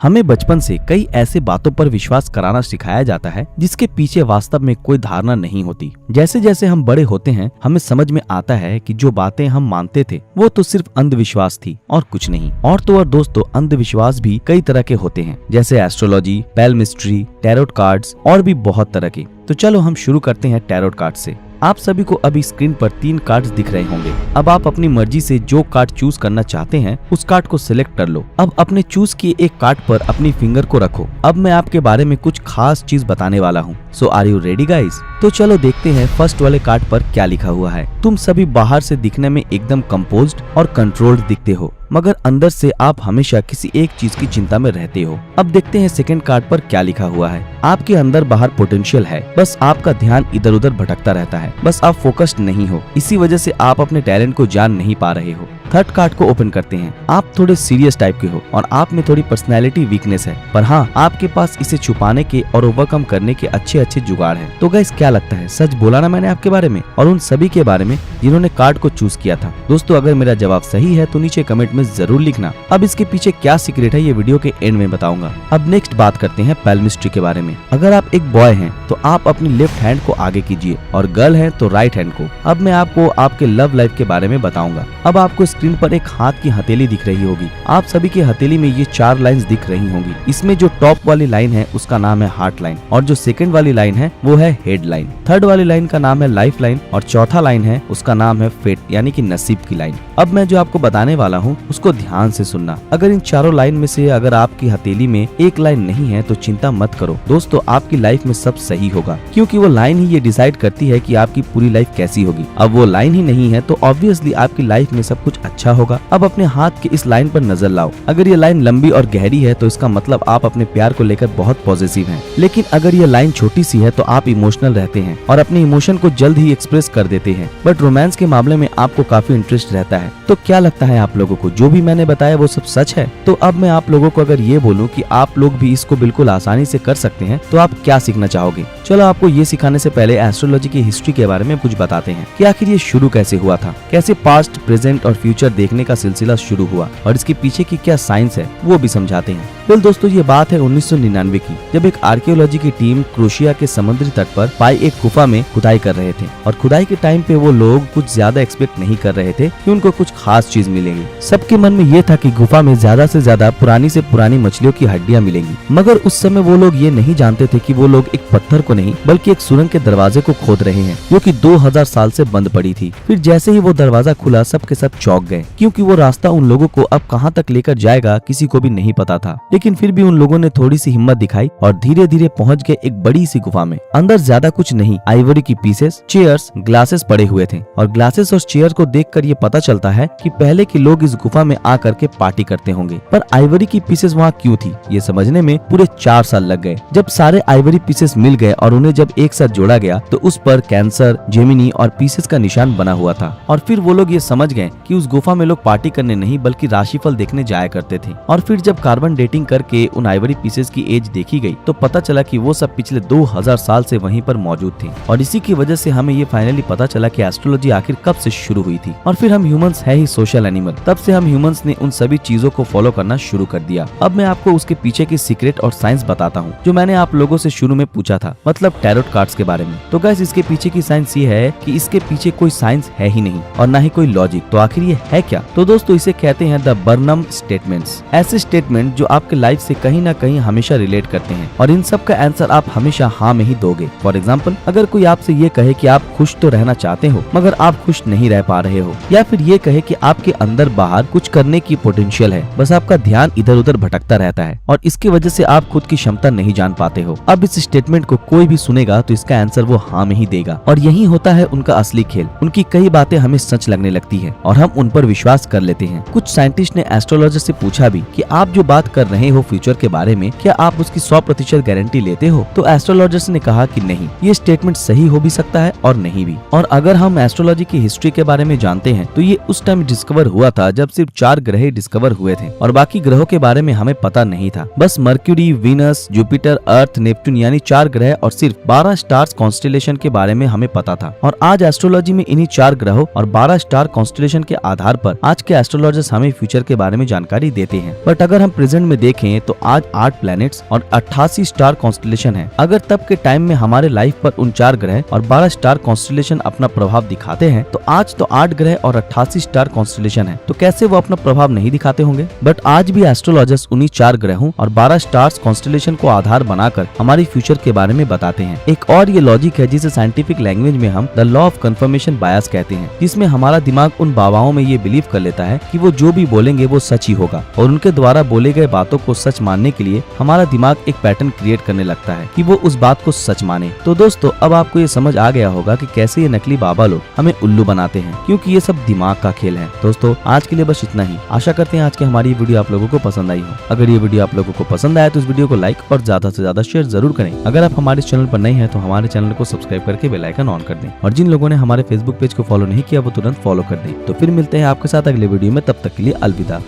हमें बचपन से कई ऐसे बातों पर विश्वास कराना सिखाया जाता है जिसके पीछे वास्तव में कोई धारणा नहीं होती। जैसे जैसे हम बड़े होते हैं हमें समझ में आता है कि जो बातें हम मानते थे वो तो सिर्फ अंधविश्वास थी और कुछ नहीं। और तो और दोस्तों, अंधविश्वास भी कई तरह के होते हैं, जैसे एस्ट्रोलॉजी, पैल्मिस्ट्री, टैरोट कार्ड्स और भी बहुत तरह के। तो चलो हम शुरू करते हैं टैरोट कार्ड से। आप सभी को अभी स्क्रीन पर 3 कार्ड्स दिख रहे होंगे। अब आप अपनी मर्जी से जो कार्ड चूज करना चाहते हैं उस कार्ड को सिलेक्ट कर लो। अब अपने चूज किए एक कार्ड पर अपनी फिंगर को रखो। अब मैं आपके बारे में कुछ खास चीज बताने वाला हूँ। सो आर यू रेडी गाइस? तो चलो देखते हैं फर्स्ट वाले कार्ड पर क्या लिखा हुआ है। तुम सभी बाहर से दिखने में एकदम कंपोज्ड और कंट्रोल्ड दिखते हो, मगर अंदर से आप हमेशा किसी एक चीज की चिंता में रहते हो। अब देखते हैं सेकंड कार्ड पर क्या लिखा हुआ है। आपके अंदर बाहर पोटेंशियल है, बस आपका ध्यान इधर उधर भटकता रहता है। बस आप फोकस्ड नहीं हो, इसी वजह से आप अपने टैलेंट को जान नहीं पा रहे हो। थर्ड कार्ड को ओपन करते हैं। आप थोड़े सीरियस टाइप के हो और आप में थोड़ी पर्सनैलिटी वीकनेस है, पर हाँ, आपके पास इसे छुपाने के और ओवरकम करने के अच्छे अच्छे जुगाड़ हैं। तो गाइस, क्या लगता है, सच बोला ना मैंने आपके बारे में और उन सभी के बारे में जिन्होंने कार्ड को चूज किया था? दोस्तों, अगर मेरा जवाब सही है तो नीचे कमेंट में जरूर लिखना। अब इसके पीछे क्या सीक्रेट है ये वीडियो के एंड में बताऊंगा। अब नेक्स्ट बात करते हैं पैल्मिस्ट्री के बारे में। अगर आप एक बॉय हैं तो आप अपनी लेफ्ट हैंड को आगे कीजिए और गर्ल हैं तो राइट हैंड को। अब मैं आपको आपके लव लाइफ के बारे में बताऊंगा। अब आपको स्क्रीन पर एक हाथ की हथेली दिख रही होगी। आप सभी की हथेली में ये 4 लाइंस दिख रही होंगी। इसमें जो टॉप वाली लाइन है उसका नाम है हार्ट लाइन, और जो सेकंड वाली लाइन है वो है हेड लाइन। थर्ड वाली लाइन का नाम है लाइफ लाइन, और चौथा लाइन है उसका नाम है फेट यानी कि नसीब की लाइन। अब मैं जो आपको बताने वाला हूँ उसको ध्यान से सुनना। अगर इन चारों लाइन में से अगर आपकी हथेली में एक लाइन नहीं है तो चिंता मत करो दोस्तों, आपकी लाइफ में सब सही होगा, क्योंकि वो लाइन ही ये डिसाइड करती है कि आपकी पूरी लाइफ कैसी होगी। अब वो लाइन ही नहीं है तो ऑब्वियसली आपकी लाइफ में सब कुछ अच्छा होगा। अब अपने हाथ के इस लाइन पर नजर लाओ। अगर ये लाइन लंबी और गहरी है तो इसका मतलब आप अपने प्यार को लेकर बहुत पॉजिटिव हैं। लेकिन अगर ये लाइन छोटी सी है तो आप इमोशनल रहते हैं और अपने इमोशन को जल्द ही एक्सप्रेस कर देते हैं, बट रोमांस के मामले में आपको काफी इंटरेस्ट रहता है। तो क्या लगता है आप लोगों को जो भी मैंने बताया वो सब सच है? तो अब मैं आप लोगों को अगर ये बोलूं कि आप लोग भी इसको बिल्कुल आसानी से कर सकते हैं तो आप क्या सीखना चाहोगे? चलो आपको ये सिखाने से पहले एस्ट्रोलॉजी की हिस्ट्री के बारे में कुछ बताते हैं कि आखिर ये शुरू कैसे हुआ था, कैसे पास्ट, प्रेजेंट और फ्यूचर देखने का सिलसिला शुरू हुआ और इसके पीछे की क्या साइंस है वो भी समझाते हैं। वेल दोस्तों, ये बात है 1999 की, जब एक आर्कियोलॉजी की टीम क्रोएशिया के समुद्री तट पर पाई एक गुफा में खुदाई कर रहे थे। और खुदाई के टाइम पे वो लोग कुछ ज्यादा एक्सपेक्ट नहीं कर रहे थे कि उनको कुछ खास चीज मिलेगी। सबके मन में ये था कि गुफा में ज्यादा से ज्यादा पुरानी से पुरानी मछलियों की हड्डियां मिलेंगी, मगर उस समय वो लोग ये नहीं जानते थे कि वो लोग एक पत्थर को नहीं बल्कि एक सुरंग के दरवाजे को खोद रहे हैं, जो कि 2000 साल से बंद पड़ी थी। फिर जैसे ही वो दरवाजा खुला सबके सब चौंक गए, क्योंकि वो रास्ता उन लोगों को अब कहां तक लेकर जाएगा किसी को भी नहीं पता था। लेकिन फिर भी उन लोगों ने थोड़ी सी हिम्मत दिखाई और धीरे धीरे पहुंच गए एक बड़ी सी गुफा में। अंदर ज्यादा कुछ नहीं, आइवरी की पीसेस, चेयर्स, ग्लासेस पड़े हुए थे। और ग्लासेस और चेयर को देखकर ये पता चलता है कि पहले के लोग इस गुफा में आकर के पार्टी करते होंगे। पर आइवरी की पीसेस वहाँ क्यों थी ये समझने में पूरे 4 साल लग गए। जब सारे आइवरी पीसेस मिल गए और उन्हें जब एक साथ जोड़ा गया तो उस पर कैंसर, जेमिनी और पीसेस का निशान बना हुआ था। और फिर वो लोग ये समझ गए कि उस गुफा में लोग पार्टी करने नहीं बल्कि राशिफल देखने जाया करते थे। और फिर जब कार्बन डेटिंग करके उन आइवरी पीसेस की एज देखी गई तो पता चला कि वो सब पिछले 2000 साल से वहीं पर मौजूद थे। और इसी की वजह से हमें ये फाइनली पता चला कि एस्ट्रोलॉजी आखिर कब से शुरू हुई थी। और फिर हम ह्यूमंस है ही सोशल एनिमल, तब से हम ह्यूमंस ने उन सभी चीजों को फॉलो करना शुरू कर दिया। अब मैं आपको उसके पीछे की सीक्रेट और साइंस बताता हूँ जो मैंने आप लोगों से शुरू में पूछा था, मतलब टैरोट कार्ड्स के बारे में। तो गाइस, इसके पीछे की साइंस ये है कि इसके पीछे कोई साइंस है ही नहीं और ना ही कोई लॉजिक। तो आखिर ये है क्या? तो दोस्तों, इसे कहते हैं द बर्नम स्टेटमेंट्स। ऐसे स्टेटमेंट जो आपके लाइफ से कहीं ना कहीं हमेशा रिलेट करते हैं और इन सब का आंसर आप हमेशा हाँ में ही दोगे। फॉर एग्जाम्पल, अगर कोई आपसे ये कहे कि आप खुश तो रहना चाहते हो मगर आप खुश नहीं रह पा रहे हो, या फिर ये कहे कि आपके अंदर बाहर कुछ करने की पोटेंशियल है, बस आपका ध्यान इधर उधर भटकता रहता है और इसकी वजह से आप खुद की क्षमता नहीं जान पाते हो। अब इस स्टेटमेंट को कोई भी सुनेगा तो इसका आंसर वो हाँ में ही देगा और यही होता है उनका असली खेल। उनकी कई बातें हमें सच लगने लगती है और हम उन पर विश्वास कर लेते हैं। कुछ साइंटिस्ट ने एस्ट्रोलॉजर से पूछा भी कि आप जो बात कर रहे हो फ्यूचर के बारे में, क्या आप उसकी 100% गारंटी लेते हो? तो एस्ट्रोलॉजर्स ने कहा कि नहीं, ये स्टेटमेंट सही हो भी सकता है और नहीं भी। और अगर हम एस्ट्रोलॉजी की हिस्ट्री के बारे में जानते हैं तो ये उस टाइम डिस्कवर हुआ था जब सिर्फ 4 ग्रह डिस्कवर हुए थे और बाकी ग्रहों के बारे में हमें पता नहीं था। बस मर्क्यूरी, वीनस, जुपिटर, अर्थ, नेपच्यून यानी 4 ग्रह और सिर्फ 12 स्टार्स कॉन्स्टेलेशन के बारे में हमें पता था। और आज एस्ट्रोलॉजी में इन्हीं 4 ग्रहों और 12 स्टार कॉन्स्टेलेशन के आधार पर आज के एस्ट्रोलॉजर्स हमें फ्यूचर के बारे में जानकारी देते हैं। बट अगर हम प्रेजेंट में देखें तो आज 8 प्लैनेट्स और 88 स्टार कॉन्स्टेलेशन है। अगर तब के टाइम में हमारे लाइफ पर उन 4 ग्रह और 12 स्टार कॉन्स्टेलेशन अपना प्रभाव दिखाते हैं, तो आज तो 8 ग्रह और 88 स्टार कॉन्स्टेलेशन है, तो कैसे वो अपना प्रभाव नहीं दिखाते होंगे। बट आज भी एस्ट्रोलॉजर्स उन्हीं 4 ग्रहों और 12 स्टार्स कॉन्स्टेलेशन को आधार बनाकर हमारी फ्यूचर के बारे में बताते हैं। एक और ये लॉजिक है जिसे साइंटिफिक लैंग्वेज में हम the law of confirmation bias कहते हैं, जिसमें हमारा दिमाग उन बाबाओं में ये बिलीव कर लेता है कि वो जो भी बोलेंगे वो सच ही होगा, और उनके द्वारा बोले गए बातों को सच मानने के लिए हमारा दिमाग एक पैटर्न क्रिएट करने लगता है कि वो उस बात को सच माने। तो दोस्तों, अब आपको ये समझ आ गया होगा कि कैसे ये नकली बाबा लोग हमें उल्लू बनाते हैं, क्योंकि ये सब दिमाग का खेल है। दोस्तों, आज के लिए बस इतना ही। आशा करते हैं आज की हमारी वीडियो आप लोगों को पसंद आई हो। अगर ये वीडियो आप लोगों को पसंद आया तो इस वीडियो को लाइक और ज्यादा से ज्यादा शेयर जरूर करें। अगर आप हमारे चैनल पर नए हैं तो हमारे चैनल को सब्सक्राइब करके बेल आइकन ऑन कर दें, और जिन लोगों ने हमारे फेसबुक पेज को फॉलो नहीं किया वो तुरंत फॉलो कर दें। तो फिर मिलते हैं आपके साथ अगले वीडियो में, तब तक के लिए अलविदा।